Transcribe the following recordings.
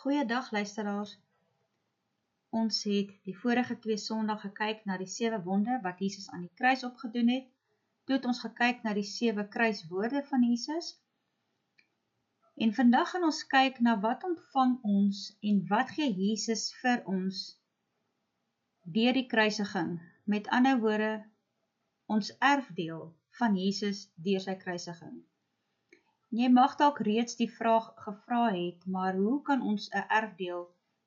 Goeiedag luisteraars. Ons het die vorige 2 Sondag gekyk na die 7 wonde wat Jesus aan die kruis opgedoen het. Toe het ons gekyk na die 7 kruiswoorde van Jesus. En vandag gaan ons kyk na wat ontvang ons en wat gee Jesus vir ons deur die kruisiging. Met ander woorde, ons erfdeel van Jesus deur sy kruisiging. Jy mag dalk reeds die vraag gevra het, maar hoe kan ons 'n erfdeel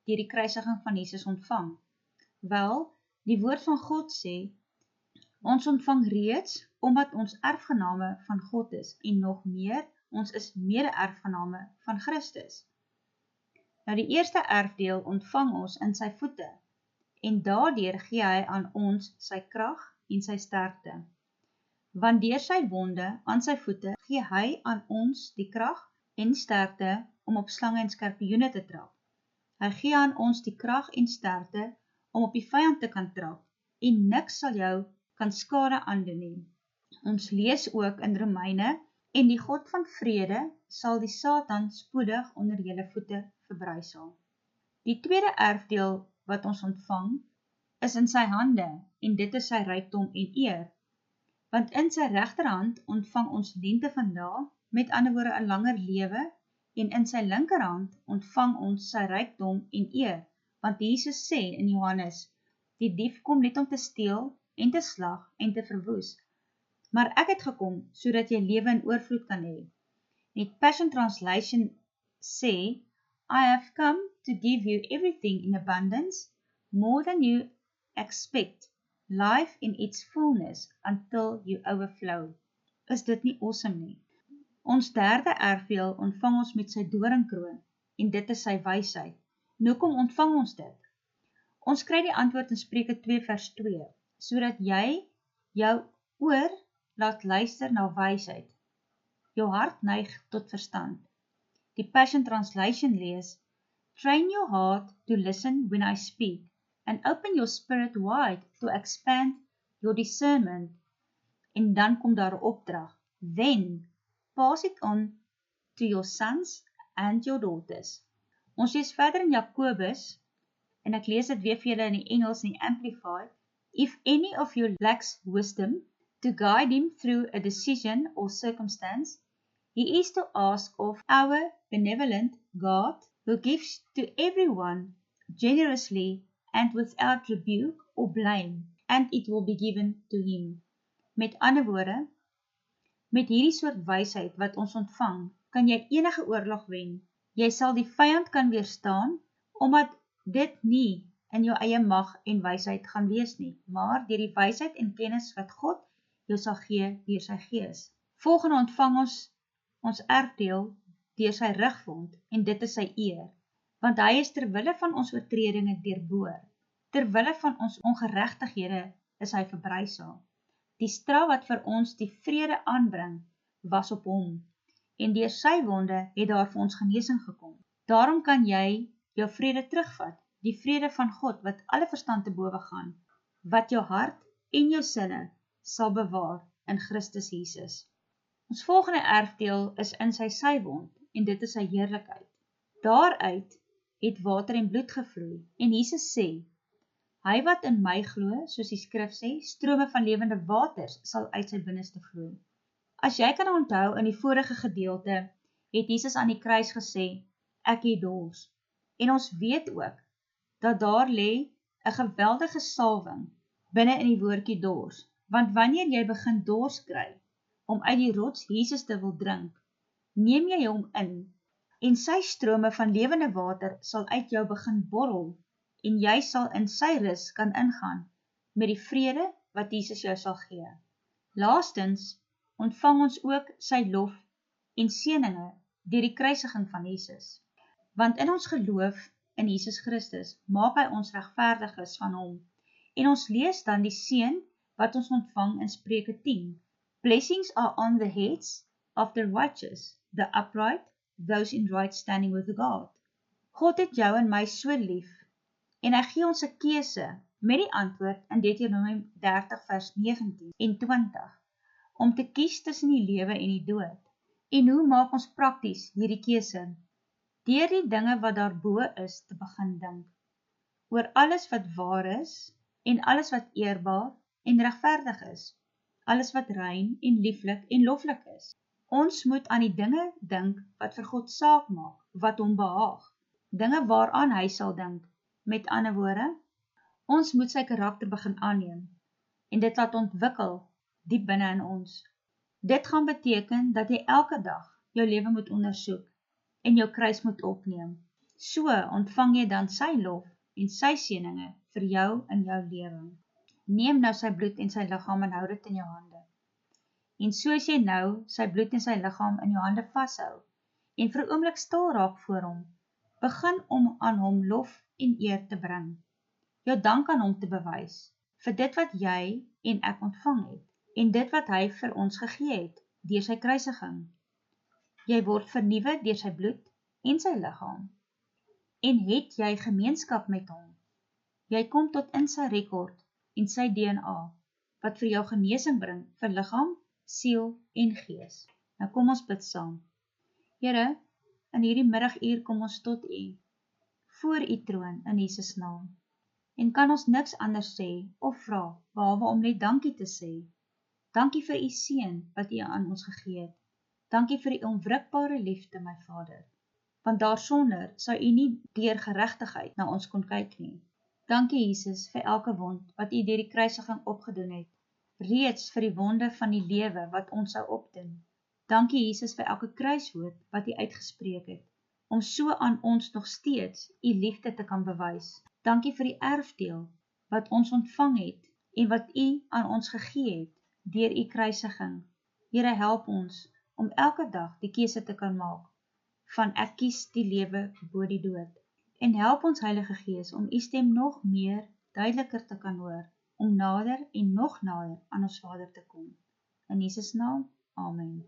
deur die kruisiging van Jesus ontvang? Wel, die woord van God sê, ons ontvang reeds omdat ons erfgename van God is en nog meer, ons is mede-erfgename van Christus. Nou die eerste erfdeel ontvang ons in sy voete en daardeur gee hy aan ons sy krag en sy sterkte. Want deur sy wonde aan sy voete gee hy aan ons die krag en sterkte om op slange en skorpioene te trap. Hy gee aan ons die krag en sterkte om op die vyand te kan trap en niks sal jou kan skade aandoen nie. Ons lees ook in Romeine, en die God van vrede sal die Satan spoedig onder julle voete verbrysel. Die tweede erfdeel wat ons ontvang is in sy hande en dit is sy rykdom en eer. Want in sy regterhand ontvang ons lente van dae, met ander woorde 'n langer lewe, en in sy linkerhand ontvang ons sy rykdom en eer. Want Jesus sê in Johannes, die dief kom net om te steel en te slag en te verwoes. Maar ek het gekom sodat jy lewe in oorvloed kan hê. Die Passion Translation sê, I have come to give you everything in abundance, more than you expect, life in its fullness until you overflow. Is dit nie awesome nie? Ons derde erfdeel ontvang ons met sy doringkroon en dit is sy wysheid. En hoekom ontvang ons dit? Ons kry die antwoord in Spreuke 2 vers 2, sodat jy jou oor laat luister na wysheid. Jou hart neig tot verstand. Die Passion Translation lees, train your heart to listen when I speak, and open your spirit wide to expand your discernment. En dan kom daar 'n opdrag. Then, pass it on to your sons and your daughters. Ons lees verder in Jakobus, en ek lees dit weer vir julle in die Engels en die Amplified. If any of you lacks wisdom to guide him through a decision or circumstance, he is to ask of our benevolent God, who gives to everyone generously and without rebuke or blame, and it will be given to him. Met ander woorde, met hierdie soort wysheid wat ons ontvang, kan jy enige oorlog wen. Jy sal die vyand kan weerstaan, omdat dit nie in jou eie mag en wysheid gaan wees nie, maar deur die wysheid en kennis wat God jou sal gee deur sy gees. Volgende ontvang ons erfdeel deur sy rugwond, en dit is sy eer, want hy is terwille van ons oortredinge deurboor. Terwille van ons ongeregtighede is hy verbrysel. Die straf wat vir ons die vrede aanbring, was op hom, en deur sy wonde het daar vir ons genesing gekom. Daarom kan jy jou vrede terugvat, die vrede van God wat alle verstand te bowe gaan, wat jou hart en jou sinne sal bewaar in Christus Jesus. Ons volgende erfdeel is in sy sywond, en dit is sy heerlikheid. Daaruit het water en bloed gevloei, en Jesus sê, hy wat in my glo, soos die skrif sê, strome van lewende waters sal uit sy binneste vloei. As jy kan onthou in die vorige gedeelte, het Jesus aan die kruis gesê, ek het dors. En ons weet ook, dat daar lê 'n geweldige salwing binne in die woordjie dors, want wanneer jy begin dors kry, om uit die rots Jesus te wil drink, neem jy hom in, en sy strome van lewende water sal uit jou begin borrel, en jy sal in sy rus kan ingaan, met die vrede wat Jesus jou sal gee. Laastens, ontvang ons ook sy lof en seëninge deur die kruisiging van Jesus. Want in ons geloof in Jesus Christus, maak hy ons regverdiges van hom, en ons lees dan die seën wat ons ontvang in Spreuke 10. Blessings are on the heads of the righteous, the upright, those in right standing with God. God het jou en my so lief, en hy gee ons 'n keuse met die antwoord in Deuteronomium 30 vers 19 en 20, om te kies tussen die lewe en die dood. En hoe maak ons prakties hierdie keuse? Deur die dinge wat daarbo is te begin dink, oor alles wat waar is, en alles wat eerbaar en regverdig is, alles wat rein en lieflik en loflik is. Ons moet aan die dinge dink wat vir God saak maak, wat hom behaag, dinge waaraan hy sal dink. Met ander woorde, ons moet sy karakter begin aanneem, en dit laat ontwikkel diep binne in ons. Dit gaan beteken dat jy elke dag jou lewe moet ondersoek, en jou kruis moet opneem. So ontvang jy dan sy lof en sy seëninge vir jou in jou lewe. Neem nou sy bloed en sy liggaam en hou dit in jou hande. En soos jy nou sy bloed en sy liggaam in jou hande vashou, en vir 'n oomblik stil raak voor hom, begin om aan hom lof en eer te bring. Jou dank aan hom te bewys, vir dit wat jy en ek ontvang het, en dit wat hy vir ons gegee het, deur sy kruisiging. Jy word vernuwe deur sy bloed en sy liggaam, en het jy gemeenskap met hom. Jy kom tot in sy rekord en sy DNA, wat vir jou genesing bring vir liggaam, siel en gees. Nou kom ons bid saam. Here, in hierdie middaguur kom ons tot U, voor U troon in Jesus naam, en kan ons niks anders sê of vra, behalwe om net dankie te sê. Dankie vir U seën wat U aan ons gegee het. Dankie vir U onwrikbare liefde, my Vader, want daarsonder sou U nie deur geregtigheid na ons kon kyk nie. Dankie Jesus vir elke wond wat U deur die kruisiging opgedoen het, reeds vir die wonde van die lewe wat ons sou opdoen. Dankie Jesus vir elke kruiswoord wat U uitgespreek het, om so aan ons nog steeds U liefde te kan bewys. Dankie vir die erfdeel wat ons ontvang het en wat U aan ons gegee het deur U kruisiging. Here, help ons om elke dag die keuse te kan maak van ek kies die lewe bo die dood. En help ons Heilige Gees om U stem nog meer duideliker te kan hoor, om nader en nog nader aan ons Vader te kom. In Jesus naam, amen.